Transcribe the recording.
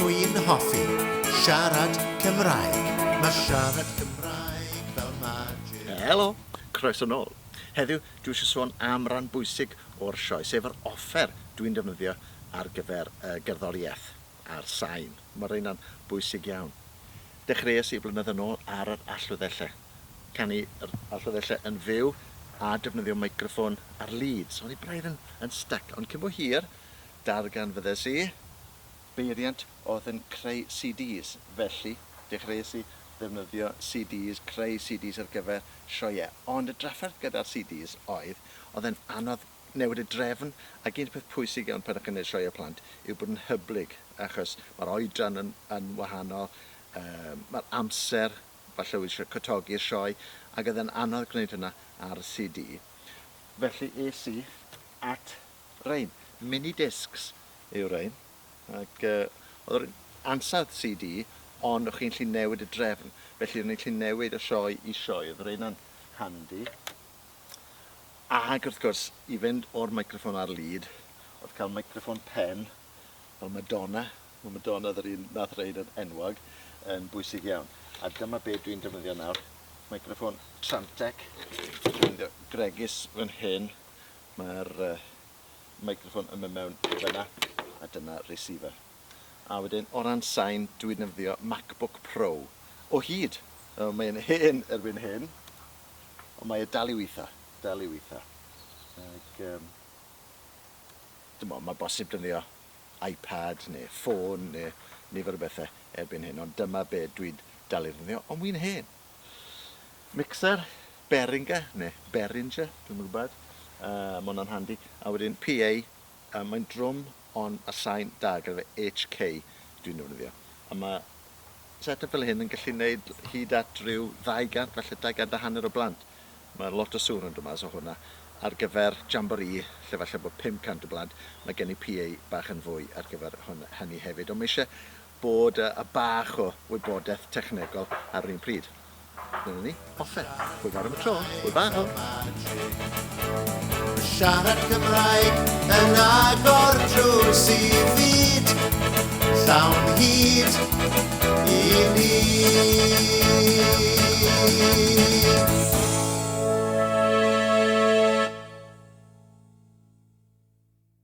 Dwi'n hoffi siarad Cymraeg. Mae siarad Cymraeg fel magic. Helo, croeso nôl. Heddiw, dwi eisiau sôn am ran bwysig o'r sioe, sef yr offer dwi'n defnyddio ar gyfer gerddoriaeth a'r sain. Mae'r reina'n bwysig iawn. Dechreuais i blynyddoedd yn ôl ar yr allweddellau. Canu yr allweddellau yn fyw a defnyddio meicroffon ar lead. So o'n i braidd yn stuck, ond cyn bo hir, dargan fyddes i, beiriant oedd yn creu CDs. Felly, dechreuais i ddefnyddio CDs, creu CDs ar gyfer sioeau. Ond y drafferth gyda'r CDs oedd yn anodd newid y drefn, ac un peth pwysig iawn pan ydych chi'n gwneud Chwarae Plant yw bod yn hyblyg, achos mae'r oedran yn wahanol, mae'r amser, falle wedi cytogi'r sioe, ac oedd yn anodd gwneud hynna ar y CD. Felly es i at rein, mini-discs yw rein, ac oedd yr ansawdd CD, ond o'ch chi'n gallu newid y drefn. Felly o'n i'n gallu newid y sioe i sioe, oedd reina'n handi. Ac wrth gwrs, i fynd o'r meicroffon ar lead, oedd cael meicroffon pen, fel Madonna. Mae Madonna oedd yr un nath reid yn enwog, yn bwysig iawn. A dyma be dwi'n defnyddio nawr. Meicroffon Trantec, dwi'n defnyddio gregus fan hyn. Mae'r meicroffon yn mynd mewn i fyna, a dyna receiver. A wedyn, o ran sain, dwi'n defnyddio MacBook Pro. O hyd, mae'n hen erbyn hyn, ond mae dal i weithio. Ac, mae bosib defnyddio iPad neu ffôn neu nifer o bethau erbyn hyn, ond dyma be dwi'n dal i defnyddio, ond wy'n hen. Mixer, Behringer, dwi'n gwybod, mae hwnna'n handi. A wedyn PA, mae'n drwm ond y sain da gyda HK dwi'n defnyddio. A mae set-up fel hyn yn gallu gwneud hyd at rhyw 200, falle 250 o blant. Mae lot o sŵn yn dod mas o hwnna. Ar gyfer jamboree, lle falle bod 500 o blant, mae gen i PA bach yn fwy ar gyfer hynny hefyd. Ond mae eisiau bod y bach o wybodaeth technegol ar yr un pryd. Dyna ni, offer. Hwyl fawr am y tro. Hwyl bach. Siarad Cymraeg yn agor drws i fyd, llawn hyd i ni.